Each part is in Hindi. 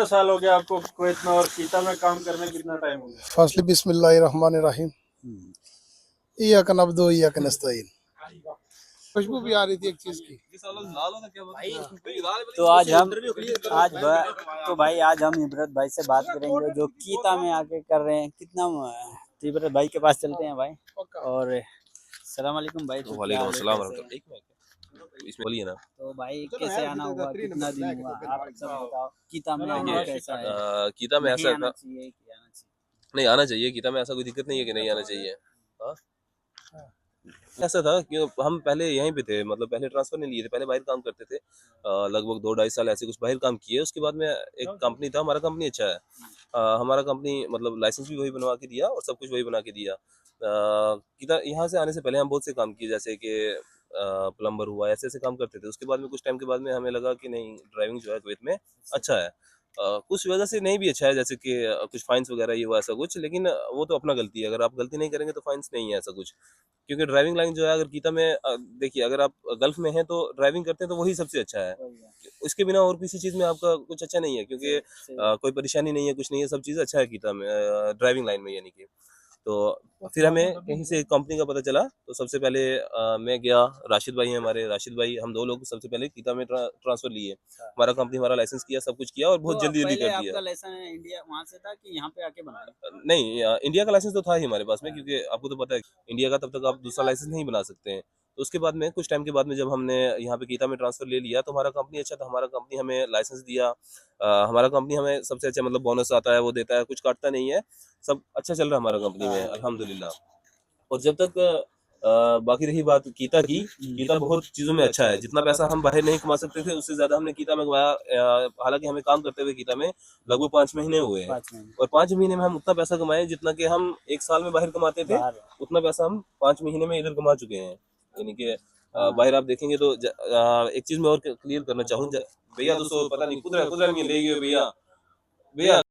साल हो गया आपको कुवैत में, और कीता में काम करने कितना टाइम हो गया? फसली बिस्मिल्लाहिर्रहमानिर्रहीम। इय्याक नअब्दु व इय्याक नस्तईन। खुशबू भी आ रही थी एक चीज की। तो भाई आज हम इबरत भाई से बात करेंगे जो कीता में आके कर रहे हैं कितना। तो इबरत भाई के पास चलते हैं भाई। और सलाम वालेकुम भाई। वालेकुम अस्सलाम इसमें बोलिए ना। तो भाई कैसे आना हुआ, कितना दिन हुआ, आप सब बताओ। कीता में आना कैसा है? कीता में ऐसा आना चाहिए कि आना चाहिए? नहीं आना चाहिए। कीता में ऐसा कोई दिक्कत नहीं है कि नहीं आना चाहिए। हाँ ऐसा था कि हम पहले यहीं पे थे, मतलब पहले ट्रांसफर नहीं लिए थे, पहले बाहर काम करते थे। लगभग 2-2.5 साल ऐसे कुछ बाहर काम किए। उसके बाद में एक कंपनी था, हमारा कंपनी अच्छा है। हमारा कंपनी मतलब लाइसेंस भी वही बनवा के दिया और सब कुछ वही बना के दिया। कीता यहाँ से आने से पहले हम बहुत से काम किए, जैसे कि प्लम्बर हुआ, ऐसे ऐसे काम करते थे। उसके बाद में कुछ टाइम के बाद में हमें लगा कि नहीं, ड्राइविंग जो है कुवैत में अच्छा है। कुछ वजह से नहीं भी अच्छा है, जैसे कि कुछ फाइन्स वगैरह ये हुआ ऐसा कुछ, लेकिन वो तो अपना गलती है। अगर आप गलती नहीं करेंगे तो फाइन्स नहीं है ऐसा कुछ। क्योंकि ड्राइविंग लाइन जो है अगर कीता में देखिए, अगर आप गल्फ में हैं तो ड्राइविंग करते हैं तो वही सबसे अच्छा है। इसके बिना और किसी चीज़ में आपका कुछ अच्छा नहीं है, क्योंकि कोई परेशानी नहीं है, कुछ नहीं है, सब चीज़ अच्छा है कीता में ड्राइविंग लाइन में, यानी कि। तो फिर हमें कहीं से कंपनी का पता चला, तो सबसे पहले मैं गया। राशिद भाई हैं हमारे, राशिद भाई, हम 2 लोग सबसे पहले कीता में ट्रांसफर लिए। हमारा कंपनी हमारा लाइसेंस किया, सब कुछ किया और बहुत तो जल्दी जल्दी पहले कर आपका दिया। लाइसेंस इंडिया वहाँ से था कि यहाँ पे आके बनाया? नहीं, इंडिया का लाइसेंस तो था ही हमारे पास में, क्योंकि आपको तो पता है इंडिया का तब तक आप दूसरा लाइसेंस नहीं बना सकते हैं। तो उसके बाद में कुछ टाइम के बाद में जब हमने यहाँ पे कीता में ट्रांसफर ले लिया, तो हमारा कंपनी अच्छा था। हमारा कंपनी हमें लाइसेंस दिया। हमारा कंपनी हमें सबसे अच्छा मतलब बोनस आता है वो देता है, कुछ काटता नहीं है। सब अच्छा चल रहा है हमारा कंपनी में, अल्हम्दुलिल्लाह। और जब तक बाकी रही बात कीता की, कीता बहुत चीज़ों में अच्छा है। जितना पैसा हम बाहर नहीं कमा सकते थे, उससे ज़्यादा हमने कीता में कमाया। हालांकि हमें काम करते हुए कीता में लगभग 5 महीने हुए हैं, और 5 महीने में हम उतना पैसा कमाए जितना कि हम 1 साल में बाहर कमाते थे। उतना पैसा हम 5 महीने में इधर कमा चुके हैं, यानी कि बाहर आप देखेंगे तो एक चीज़ मैं और क्लियर करना चाहूँ। भैया दोस्तों पता नहीं कुदरत कुदरत में ले गए भैया भैया।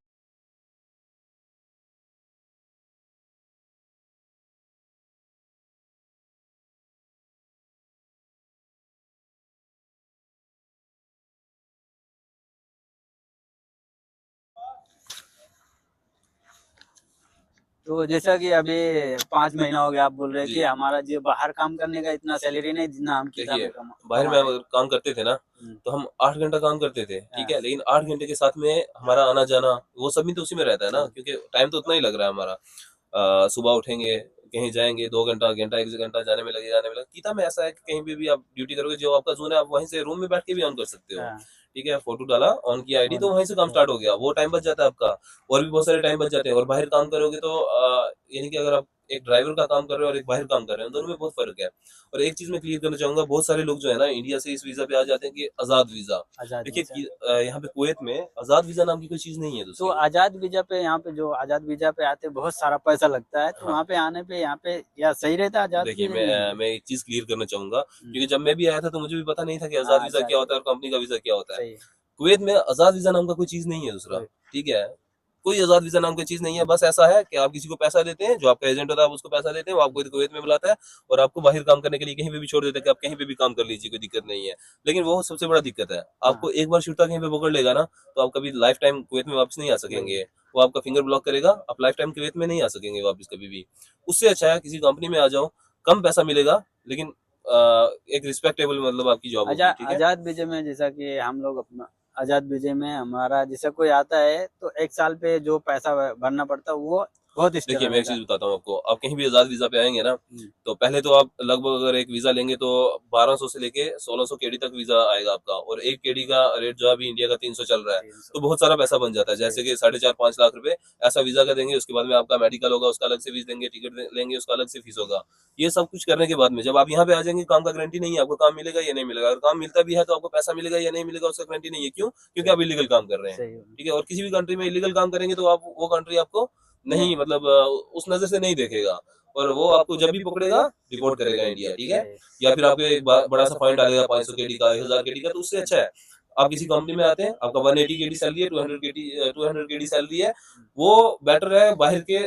तो जैसा कि अभी 5 महीना हो गया, आप बोल रहे हैं कि हमारा जो बाहर काम करने का इतना सैलरी नहीं जितना हम कीता देखिए, में बाहर में अगर काम करते थे ना, तो हम 8 घंटा काम करते थे, ठीक है। लेकिन 8 घंटे के साथ में हमारा आना जाना वो सब भी तो उसी में रहता है ना, क्योंकि टाइम तो उतना ही लग रहा है हमारा। सुबह उठेंगे, कहीं जाएंगे, 2 घंटा घंटा 1 घंटा जाने में लगेगा, आने में लगेगा। कीता में ऐसा है कि कहीं पे भी आप ड्यूटी करोगे, जो आपका जोन है आप वहीं से रूम में बैठ के भी ऑन कर सकते हो, ठीक है। फोटो डाला, ऑन किया आईडी, तो वहीं से काम स्टार्ट हो गया। वो टाइम बच जाता है आपका, और भी बहुत सारे टाइम बच जाते हैं। और बाहर काम करोगे तो यानी कि अगर आप एक ड्राइवर का काम कर रहे हो और एक बाहर काम कर रहे हो, दोनों में बहुत फर्क है। और एक चीज मैं क्लियर करना चाहूंगा, बहुत सारे लोग जो है ना इंडिया से इस वीजा पे आ जाते हैं कि आजाद वीजा। देखिए यहाँ पे कुवैत में आजाद वीजा नाम की कोई चीज नहीं है तो दोस्तों। आजाद वीजा पे, यहाँ पे जो आजाद वीजा पे आते बहुत सारा पैसा लगता है, तो वहाँ पे आने पे यहाँ पे या सही रहता है आजाद? देखिए मैं एक चीज क्लियर करना चाहूंगा, क्योंकि जब मैं भी आया था तो मुझे भी पता नहीं था कि आजाद वीजा क्या होता है और कंपनी का वीजा क्या होता है। कुवैत में आजाद वीजा नाम का कोई चीज नहीं है दूसरा, ठीक है। कोई आजाद वीजा नाम की चीज नहीं है। बस ऐसा है कि आप किसी को पैसा देते हैं, जो आपका एजेंट होता है आप उसको पैसा देते हैं, वो आपको कुवैत में बुलाता है और आपको बाहर काम करने के लिए कहीं पे भी छोड़ देता है कि आप कहीं पे भी काम कर लीजिए, कोई दिक्कत नहीं है। लेकिन वो सबसे बड़ा दिक्कत है, आपको एक बार शुरू कहीं पे पकड़ लेगा ना, तो आप कभी लाइफ टाइम कुवैत में वापस नहीं आ सकेंगे। वो आपका फिंगर ब्लॉक करेगा, आप लाइफ टाइम कुवैत में नहीं आ सकेंगे वापस कभी भी। उससे अच्छा है किसी कंपनी में आ जाओ, कम पैसा मिलेगा, लेकिन एक रिस्पेक्टेबल मतलब आपकी जॉब होगी, ठीक है। आजाद वीजे में जैसा कि हम लोग अपना आजाद वीजे में हमारा जैसा कोई आता है तो 1 साल पे जो पैसा भरना पड़ता है वो बहुत देखिए मैं एक चीज बताता हूँ आपको, आप कहीं भी आजाद वीजा पे आएंगे ना, तो पहले तो आप लगभग अगर एक वीजा लेंगे तो 1200 से लेके 1600 केडी तक वीजा आएगा आपका। और एक केडी का रेट जो अभी इंडिया का 300 चल रहा है, तो बहुत सारा पैसा बन जाता है। जैसे कि 4.5-5 लाख रुपए ऐसा वीजा का देंगे, उसके बाद में आपका मेडिकल होगा, उसका अलग से फीस देंगे, टिकट लेंगे, उसका अलग से फीस होगा। ये सब कुछ करने के बाद में जब आप यहाँ पे आ जाएंगे, काम का गारंटी नहीं है आपको काम मिलेगा या नहीं मिलेगा। अगर काम मिलता भी है तो आपको पैसा मिलेगा या नहीं मिलेगा उसका गारंटी नहीं है। क्यों? क्योंकि आप इलीगल काम कर रहे हैं, ठीक है। और किसी भी कंट्री में इलीगल काम करेंगे तो आप वो कंट्री आपको नहीं मतलब उस नजर से नहीं देखेगा, और वो आपको जब भी पकड़ेगा रिपोर्ट करेगा इंडिया, ठीक है। या फिर आपको एक बड़ा सा फाइन डालेगा 500 केडी का, 1000 केडी का। तो उससे अच्छा है आप किसी कंपनी में आते हैं, आपका 180 केडी सैलरी है, 200 केडी सैलरी है, वो बेटर है बाहर के।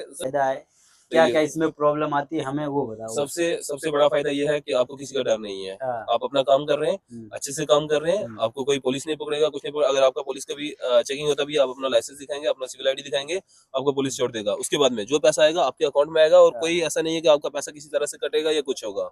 क्या क्या इसमें प्रॉब्लम आती है हमें वो बताओ। सबसे सबसे बड़ा फायदा ये है कि आपको किसी का डर नहीं है। हाँ। आप अपना काम कर रहे हैं, हम्म। अच्छे से काम कर रहे हैं, आपको कोई पुलिस नहीं पकड़ेगा, कुछ नहीं पकड़ेगा। अगर आपका पुलिस का भी चेकिंग होता भी, आप अपना लाइसेंस दिखाएंगे, अपना सिविल आईडी दिखाएंगे, आपको पुलिस छोड़ देगा। उसके बाद में जो पैसा आएगा आपके अकाउंट में आएगा, और कोई ऐसा नहीं है कि आपका पैसा किसी तरह से कटेगा या कुछ होगा।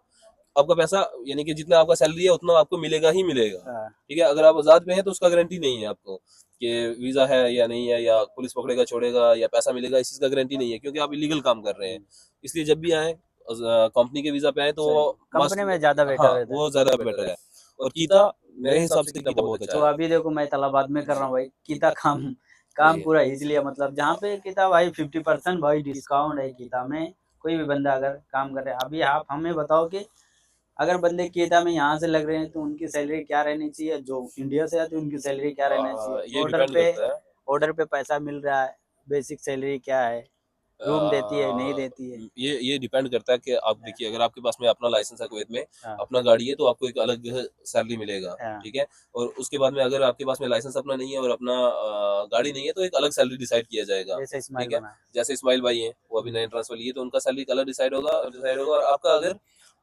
आपका पैसा यानी कि जितना आपका सैलरी है उतना आपको मिलेगा ही मिलेगा। हाँ। ठीक है, अगर आप आजाद में हैं तो उसका गारंटी नहीं है आपको कि वीजा है या नहीं है, या पुलिस पकड़ेगा छोड़ेगा या पैसा मिलेगा, इस चीज का गारंटी नहीं है, क्योंकि आप इलीगल काम कर रहे हैं। इसलिए जब भी आए कंपनी के वीजा पे आए तो कंपनी में ज्यादा बेटर हाँ रहता है। वो ज्यादा बेटर है। और कीता मेरे हिसाब से कीता बहुत अच्छा तो है। अभी देखो मैं तालाबाद में कर रहा हूँ भाई, कीता काम जी। पूरा इजीली, मतलब जहाँ पे कीता भाई 50% भाई डिस्काउंट है कीता में। कोई भी बंदा अगर काम कर रहा है, अभी आप हमें बताओ कि अगर बंदे कीता में यहाँ से लग रहे हैं तो उनकी सैलरी क्या रहनी चाहिए, जो इंडिया से आते हैं उनकी सैलरी क्या रहनी चाहिए, ये डिपेंड करता है। ऑर्डर पे पैसा मिल रहा है, बेसिक सैलरी क्या है, रूम देती है नहीं देती है। ये डिपेंड करता है कि आप देखिए, अगर आपके पास में अपना लाइसेंस है कुवैत में, हाँ। अपना गाड़ी है, तो आपको एक अलग सैलरी मिलेगा। हाँ। ठीक है, और उसके बाद में अगर आपके पास में लाइसेंस अपना नहीं है और अपना गाड़ी नहीं है, तो एक अलग सैलरी डिसाइड किया जाएगा। जैसे इस्माइल ठीक है, बना है। जैसे इस्माइल भाई हैं, वो अभी नए ट्रांसफर लिए, तो उनका सैलरी अलग डिसाइड होगा। और आपका अगर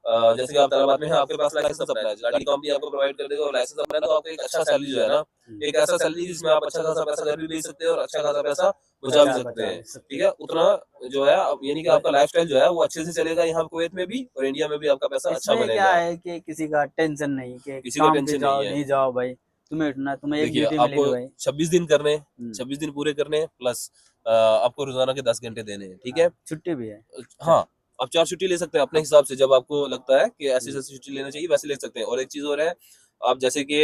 जैसे कि आप तालाबाद में हैं, आपके पास लाइसेंस अपना है, गाड़ी कंपनी आपको प्रोवाइड कर देगा और लाइसेंस अपना है, तो आपको एक अच्छा सैलरी जो है ना, एक ऐसा सैलरी जिसमें आप अच्छा खासा पैसा घर भी भेज सकते हैं और अच्छा खासा पैसा बचा भी सकते हैं। ठीक है, उतना जो है यानी कि आपका लाइफस्टाइल जो है वो अच्छे से चलेगा यहाँ कुवैत में भी, और इंडिया में भी आपका पैसा अच्छा इसमें क्या बनेगा। है कि किसी का टेंशन नहीं कि किसी का काम पे टेंशन जाओ नहीं है। नहीं जाओ भाई, तुम्हें उठना, तुम्हें एक देखिए, ड्यूटी मिलेगी आपको भाई। 26 दिन करने हैं, 26 दिन पूरे करने हैं, प्लस आपको रोजाना के 10 घंटे देने हैं। ठीक है, छुट्टी भी है। हाँ, आप 4 छुट्टी ले सकते हैं अपने हिसाब से, जब आपको लगता है कि ऐसी ऐसी छुट्टी लेना चाहिए वैसे ले सकते हैं। और एक चीज और है, आप जैसे कि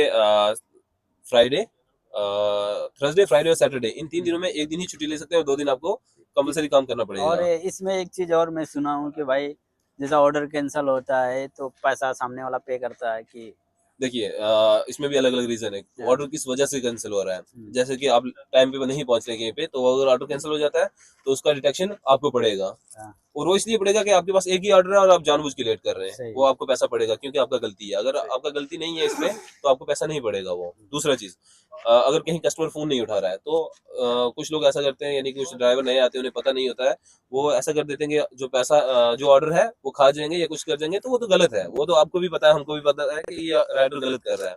फ्राइडे, थर्सडे, फ्राइडे और सैटरडे, इन 3 दिनों में एक दिन ही छुट्टी ले सकते हैं, और 2 दिन आपको कंपलसरी काम करना और पड़ेगा। इसमें एक चीज और मैं सुना हूँ कि भाई जैसा ऑर्डर कैंसिल होता है तो पैसा सामने वाला पे करता है कि देखिए, इसमें भी अलग अलग रीजन है, ऑर्डर किस वजह से कैंसिल हो रहा है। जैसे कि आप टाइम पे नहीं पहुंच रहे कहीं पे, तो अगर ऑर्डर कैंसिल हो जाता है तो उसका डिटेक्शन आपको पड़ेगा। हाँ। और वो इसलिए पड़ेगा कि आपके पास एक ही ऑर्डर है और आप जानबूझ के लेट कर रहे हैं, सही। वो आपको पैसा पड़ेगा, क्योंकि आपका गलती है। अगर आपका गलती नहीं है इसमें, तो आपको पैसा नहीं पड़ेगा वो। दूसरा चीज, अगर कहीं कस्टमर फोन नहीं उठा रहा है, तो कुछ लोग ऐसा करते हैं, यानी कि कुछ ड्राइवर नए आते हैं, उन्हें पता नहीं होता है, वो ऐसा कर देते हैं कि जो पैसा जो ऑर्डर है वो खा जाएंगे या कुछ कर जाएंगे, तो वो तो गलत है। वो तो आपको भी पता है, हमको भी पता है कि ये राइडर गलत कर रहा है।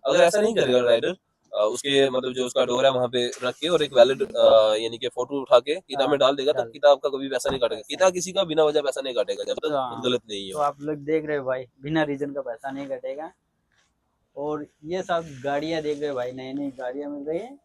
अगर ऐसा नहीं करेगा राइडर, उसके मतलब जो उसका डोर है वहां पे रख के, और एक वैलिड यानी कि फोटो उठा के किताब में डाल देगा, तब किताब आपका कभी पैसा नहीं काटेगा। किताब किसी का बिना वजह पैसा नहीं काटेगा, जब तक हाँ। गलत नहीं तो हो। आप लोग देख रहे हो भाई, बिना रीजन का पैसा नहीं कटेगा। और ये सब गाड़ियां देख रहे हो भाई, नई नई गाड़ियां मिल रही है,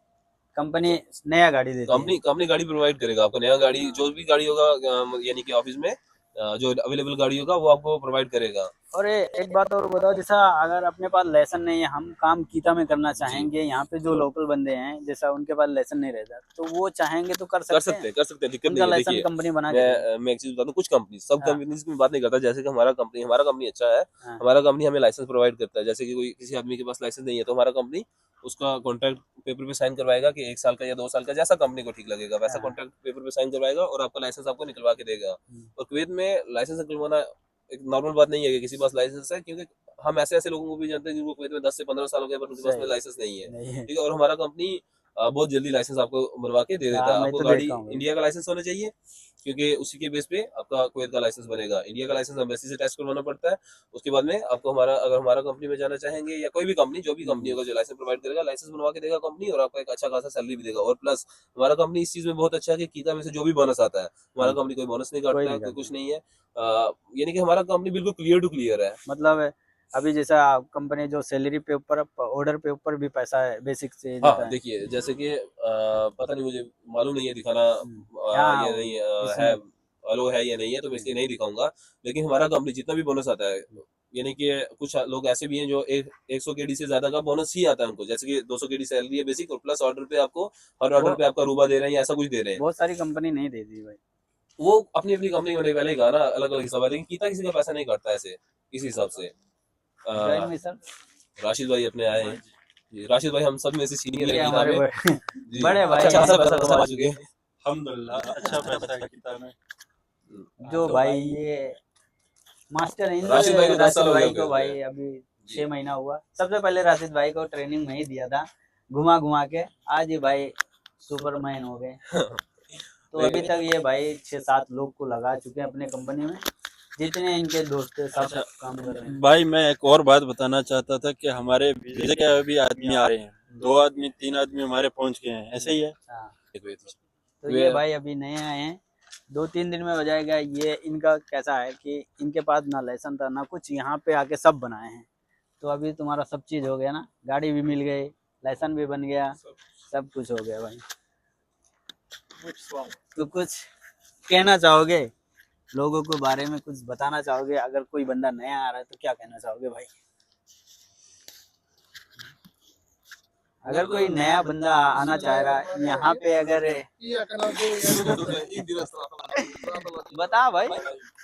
कंपनी नया गाड़ी देती है। कंपनी गाड़ी प्रोवाइड करेगा आपको, नया गाड़ी जो भी गाड़ी होगा, यानी कि ऑफिस में जो अवेलेबल गाड़ी होगा वो आपको प्रोवाइड करेगा। और एक बात और बताओ, जैसा अगर अपने पास लाइसेंस नहीं है, हम काम कीता में करना चाहेंगे, यहाँ पे जो लोकल बंदे हैं जैसा उनके पास लाइसेंस नहीं रहता, तो वो चाहेंगे तो कर सकते हैं। कर सकते हैं, दिक्कत उनका नहीं है। लाइसेंस देखिए, कंपनी बना के देगी। मैं एक चीज बता दूं, कुछ कंपनी, सब हाँ। कंपनीज की बात नहीं करता। जैसे कि हमारा कंपनी अच्छा है, हाँ। हमारा कंपनी हमें लाइसेंस प्रोवाइड करता है। जैसे कि कोई किसी आदमी के पास लाइसेंस नहीं है, तो हमारा कंपनी उसका कॉन्ट्रैक्ट पेपर पे साइन करवाएगा कि 1 साल का या 2 साल का, जैसा कंपनी को ठीक लगेगा वैसा हाँ। कॉन्ट्रैक्ट पेपर पे साइन करवाएगा, और आपका लाइसेंस आपको निकलवा के देगा। और कुवैत में लाइसेंस निकलवाना एक नॉर्मल बात नहीं है कि किसी के पास लाइसेंस है, क्योंकि हम ऐसे लोगों को भी जानते हैं जिनको कुवैत में 10 से 15 साल हो गए पर उनके पास में सही। लाइसेंस नहीं है। नहीं है। ठीक है, और हमारा कंपनी बहुत जल्दी लाइसेंस आपको बनवा के दे देता हाँ, है। मैं आपको तो गाड़ी देखता हूँ भाई। इंडिया का लाइसेंस होना चाहिए, क्योंकि उसी के बेस पे आपका कुवैत का लाइसेंस बनेगा। इंडिया का लाइसेंस एम्बेसी से टेस्ट करवाना पड़ता है। उसके बाद में आपको अगर हमारा कंपनी में जाना चाहेंगे, या कोई भी कंपनी, जो भी कंपनी होगा जो लाइसेंस प्रोवाइड करेगा, लाइसेंस बनवा के देगा कंपनी, और आपको एक अच्छा खासा सैलरी भी देगा। और प्लस हमारा कंपनी इस चीज में बहुत अच्छा है कि कीता में से जो भी बोनस आता है, हमारा कंपनी कोई बोनस नहीं कोई काटता है, नहीं कोई करता। कुछ नहीं है। यानी कि हमारा कंपनी बिल्कुल क्लियर टू क्लियर है। मतलब अभी जैसा कंपनी जो सैलरी पे ऊपर, ऑर्डर पे ऊपर भी पैसा है, बेसिक से देता हाँ, है। देखिए, जैसे कि पता नहीं, मुझे मालूम नहीं है दिखाना हाँ, ये नहीं है, इसमें अलो है या नहीं है, तो मैं इसलिए नहीं दिखाऊंगा। लेकिन हमारा कंपनी जितना भी बोनस आता है, यानी कि कुछ लोग ऐसे भी हैं जो 100 केडी से ज्यादा का बोनस ही आता है उनको। जैसे कि 200 केडी सैलरी है बेसिक, और प्लस ऑर्डर पे आपको हर ऑर्डर पे आपका रूबा दे रहे हैं या ऐसा कुछ दे रहे हैं। बहुत सारी कंपनी नहीं देती भाई। वो अपनी अपनी कंपनी होने वाले का ना अलग अलग हिसाब है, लेकिन किसी का पैसा नहीं काटता ऐसे इस हिसाब से। जॉइन मिशन राशिद भाई अपने आए हैं जी। राशिद भाई हम सब में से सीनियर ये है हमारे किताब में जी। बड़े भाई अच्छा खासा पैसा कमा चुके हैं। अल्हम्दुलिल्लाह अच्छा पैसा है किताब में। जो भाई ये मास्टर है, राशिद भाई को 10 साल हो गए भाई को होंगे। भाई अभी 6 महीना हुआ। सबसे पहले राशिद भाई को ट्रेनिंग में ही दिया था, घुमा घुमा के। आज ये भाई सुपरमैन हो गए। तो अभी तक ये भाई 6-7 लोग को लगा चुके हैं अपने कंपनी में, जितने इनके दोस्त हैं सब काम कर रहे हैं। भाई मैं एक और बात बताना चाहता था कि हमारे वीजा के अभी आदमी आ रहे हैं, 2 आदमी 3 आदमी हमारे पहुंच गए हैं, ऐसे ही है। हाँ, तो तो ये भाई अभी नए आए हैं, 2-3 दिन में हो जाएगा। ये इनका कैसा है कि इनके पास ना लाइसेंस था ना कुछ, यहाँ पे आके सब बनाए हैं। तो अभी तुम्हारा सब चीज हो गया ना, गाड़ी भी मिल गई, लाइसेंस भी बन गया, सब कुछ हो गया भाई। तो कुछ कहना चाहोगे लोगों के बारे में, कुछ बताना चाहोगे? अगर कोई बंदा नया आ रहा है तो क्या कहना चाहोगे भाई? अगर कोई नया बंदा आना चाह रहा है यहाँ पे, अगर बता भाई,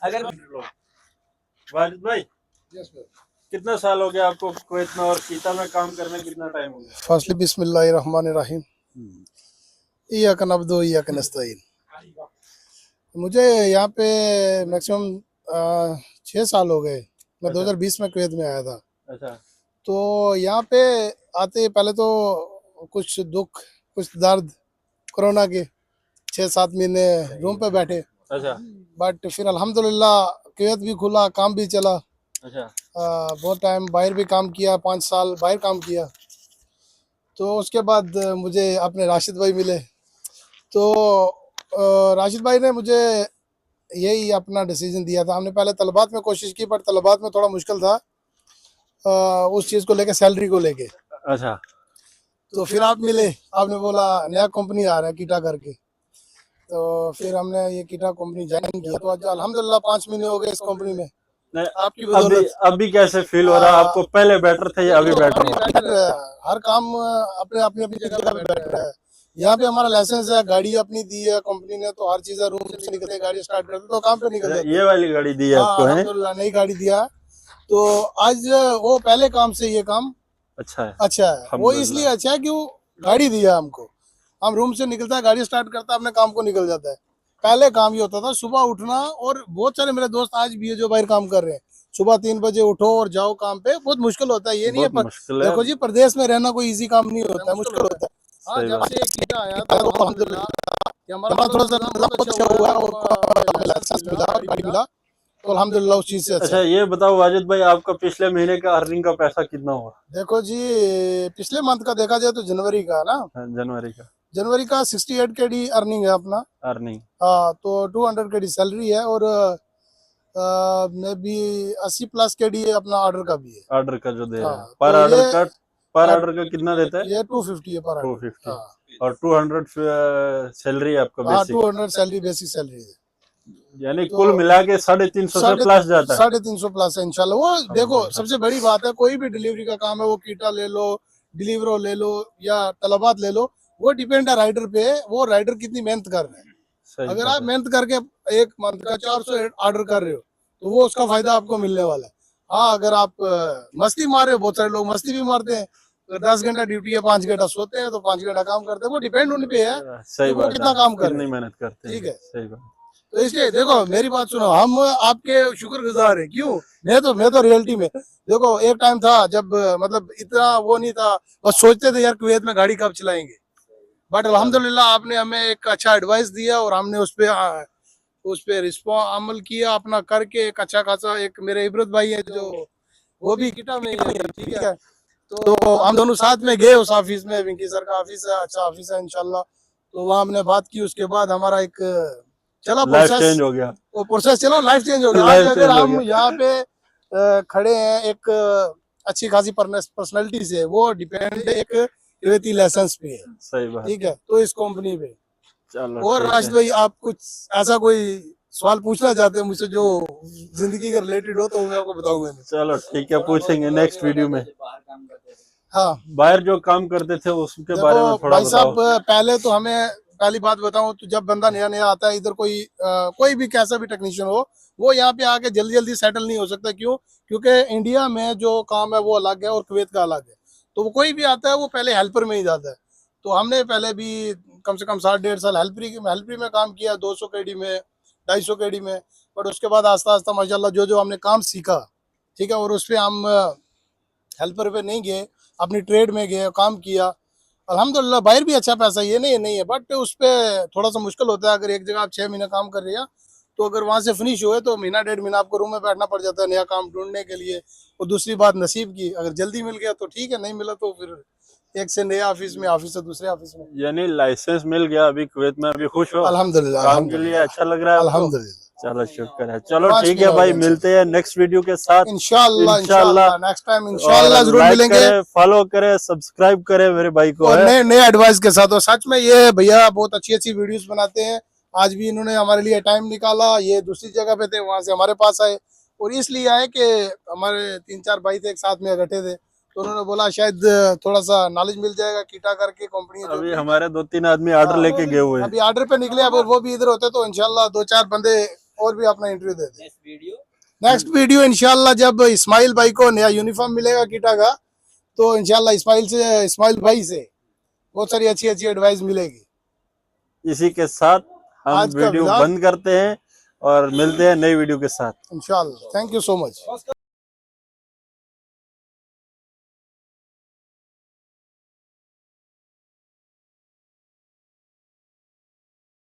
अगर वाजिद भाई कितना साल हो गया आपको कुवैत में, और कीता में काम करने कितना टाइम हो गया? फर्स्टली बिस्मिल्लाहिर्रहमानिर्रहीम, इय्याक नअब्दु व इय्याक नस्तईन। मुझे यहाँ पे मैक्सिमम 6 साल हो गए। मैं 2020 में कुवैत में आया था। अच्छा। तो यहाँ पे आते पहले तो कुछ दुख कुछ दर्द, कोरोना के 6-7 महीने रूम पे बैठे। अच्छा। बट फिर अल्हम्दुलिल्लाह कुवैत भी खुला, काम भी चला। अच्छा। बहुत टाइम बाहर भी काम किया, 5 साल बाहर काम किया। तो उसके बाद मुझे अपने राशिद भाई मिले। तो राशिद भाई ने मुझे यही अपना डिसीजन दिया था। हमने पहले तलबात में कोशिश की, पर तलबात में थोड़ा मुश्किल था उस चीज़ को लेके, सैलरी को लेके। अच्छा। तो फिर आप मिले, आपने बोला नया कंपनी आ रहा है कीटा करके। तो फिर हमने ये कीटा कंपनी ज्वाइन किया। तो आज अल्हम्दुलिल्लाह 5 महीने हो गए इस कंपनी में। आपकी अभी कैसे फील हो रहा है आपको? पहले बेटर था या अभी बेटर हो? हर काम अपने अपनी जगह पे बेटर है। यहाँ पे हमारा लाइसेंस है, गाड़ी अपनी दी है कंपनी ने, तो हर चीज है। रूम से निकलते गाड़ी स्टार्ट करते तो काम पे निकल जाते। ये वाली गाड़ी दी है आपको? है अल्हम्दुलिल्लाह नई गाड़ी दिया। तो आज वो पहले काम से ये काम अच्छा है। अच्छा है। वो इसलिए अच्छा है कि वो गाड़ी दिया हमको। हम रूम से निकलता है, गाड़ी स्टार्ट करता है, अपने काम को निकल जाता है। पहले काम ये होता था सुबह उठना, और बहुत सारे मेरे दोस्त आज भी है जो बाहर काम कर रहे हैं, सुबह 3 बजे उठो और जाओ काम पे। बहुत मुश्किल होता है। ये नहीं है देखो जी, प्रदेश में रहना कोई इजी काम नहीं होता है, मुश्किल होता है। हाँ, जब से कीटा आया था तो अल्हम्दुलिल्लाह हमारा थोड़ा सा अच्छा हुआ और लाइसेंस मिला, गाड़ी मिला, तो अल्हम्दुलिल्लाह उस चीज से अच्छा। ये बताओ वाजिद भाई, आपका पिछले महीने का अर्निंग का पैसा कितना हुआ? देखो जी, पिछले मंथ का देखा जाए तो जनवरी का ना, जनवरी का 68 KD अर्निंग है अपना अर्निंग। हाँ, तो 200 KD सैलरी है, और मे बी 80+ KD अपना ऑर्डर का भी है। ऑर्डर का जो दे रहा है पर ऑर्डर का, पर ऑर्डर का कितना देता है? ये 250 है पर ऑर्डर। 250 और 200 सैलरी है आपका बेसिक? 200 सैलरी, बेसिक सैलरी है। यानी तो कुल मिला के 350 से प्लस जाता है। 350 प्लस है इंशाल्लाह। वो देखो सबसे बड़ी बात है, कोई भी डिलीवरी का काम है, वो कीटा ले लो, डिलीवरो ले लो या तलबात ले लो, वो डिपेंड है राइडर पे। वो राइडर कितनी मेहनत कर रहे हैं। अगर आप मेहनत करके एक मंथ का 400 ऑर्डर कर रहे हो तो वो उसका फायदा आपको मिलने वाला है। हाँ, अगर आप मस्ती मार रहे हो, बहुत सारे लोग मस्ती भी मारते हैं, 10 घंटा ड्यूटी है, 5 घंटा सोते हैं, तो 5 घंटा काम करते हैं। वो डिपेंड उन पे है, सही बात, कितना काम कर रहे हैं, मेहनत करते हैं। ठीक है, सही बात। तो इसलिए देखो मेरी बात सुनो, हम आपके शुक्रगुजार हैं। क्यों? मैं तो रियलिटी में देखो, एक टाइम था जब मतलब इतना वो नहीं था, बस सोचते थे यार कुवैत में गाड़ी कब चलाएंगे। बट अल्हम्दुलिल्लाह आपने हमें एक अच्छा एडवाइस दिया और हमने उस पे अमल किया अपना करके। एक अच्छा खासा, एक मेरे इबरत भाई है जो वो भी कीटा में, ठीक है, तो हम दोनों साथ में गए उस ऑफिस में। विंकी सर का ऑफिस है, अच्छा ऑफिस है इंशाल्लाह। तो वहाँ हमने बात की, उसके बाद हमारा एक चला प्रोसेस चेंज हो गया। वो प्रोसेस चला, लाइफ चेंज हो गया। आज अगर हम यहाँ पे खड़े हैं एक अच्छी खासी पर्सनालिटी से, वो डिपेंड एक कुवैती लाइसेंस पे है। सही बात, ठीक है, तो इस कंपनी पे। और राशिद भाई, आप कुछ ऐसा कोई सवाल पूछना चाहते हैं मुझसे जो जिंदगी के रिलेटेड हो, तो मैं आपको बताऊंगा। चलो ठीक है, पूछेंगे नेक्स्ट वीडियो में। हाँ, बाहर जो काम करते थे उसके बारे में थोड़ा भाई साहब। पहले तो हमें पहली बात बताऊं तो, जब बंदा नया नया आता है इधर, कोई भी कैसा भी टेक्नीशियन हो, वो यहाँ पे आके जल्दी जल्दी सेटल नहीं हो सकता। क्यों? क्योंकि इंडिया में जो काम है वो अलग है और कुवैत का अलग है। तो वो कोई भी आता है वो पहले हेल्पर में ही जाता है। तो हमने पहले भी कम से कम 7-1.5 साल हेल्परी में काम किया, 200 KD में, 250 KD में। बट उसके बाद आस्ता आस्ता माशाल्लाह जो हमने काम सीखा, ठीक है, और उस पर हम हेल्पर पे नहीं गए, अपनी ट्रेड में गए, काम किया। अल्हम्दुलिल्लाह बाहर भी अच्छा पैसा, ये नहीं है, बट उस पे थोड़ा सा मुश्किल होता है। अगर एक जगह आप 6 महीने काम कर रहे हैं तो अगर वहां से फिनिश हुए तो महीना 1.5 महीना आपको रूम में बैठना पड़ जाता है नया काम ढूंढने के लिए। और दूसरी बात नसीब की, अगर जल्दी मिल गया तो ठीक है, नहीं मिला तो फिर एक से नए ऑफिस में, ऑफिस से दूसरे ऑफिस में। यानी लाइसेंस मिल गया अभी कुवैत में, अभी खुश हो? अल्हम्दुलिल्लाह, काम के लिए अच्छा लग रहा है आपको? अल्हम्दुलिल्लाह। चलो शुक्र है। चलो 5 ठीक है महीना भाई, हो गया। मिलते हैं नेक्स्ट वीडियो के साथ इंशाल्लाह नेक्स्ट टाइम इंशाल्लाह जरूर लाइक मिलेंगे। करें, फॉलो करें, सब्सक्राइब करें मेरे भाई को। और है नए नए एडवाइस के साथ। और सच में ये भैया बहुत अच्छी अच्छी वीडियोस बनाते हैं। आज भी इन्होंने हमारे लिए टाइम निकाला, ये दूसरी जगह पे थे, वहां से हमारे पास आए और इसलिए आए कि हमारे 3-4 भाई थे एक साथ में इकट्ठे थे, तो उन्होंने बोला शायद थोड़ा सा नॉलेज मिल जाएगा कीटा करके कंपनी। अभी हमारे 2-3 आदमी ऑर्डर लेके गए हुए हैं। अभी ऑर्डर पे निकले, अब वो भी इधर होते तो इंशाल्लाह 2-4 बंदे और भी अपना इंटरव्यू देते। नेक्स्ट वीडियो इंशाल्लाह जब इस्माइल भाई को नया यूनिफॉर्म मिलेगा कीटा का, तो इंशाल्लाह इस्माइल भाई से बहुत सारी अच्छी अच्छी एडवाइस मिलेगी। इसी के साथ हम आज का वीडियो व्लॉग बंद करते हैं और मिलते हैं नई वीडियो के साथ। इंशाल्लाह। Thank you so much.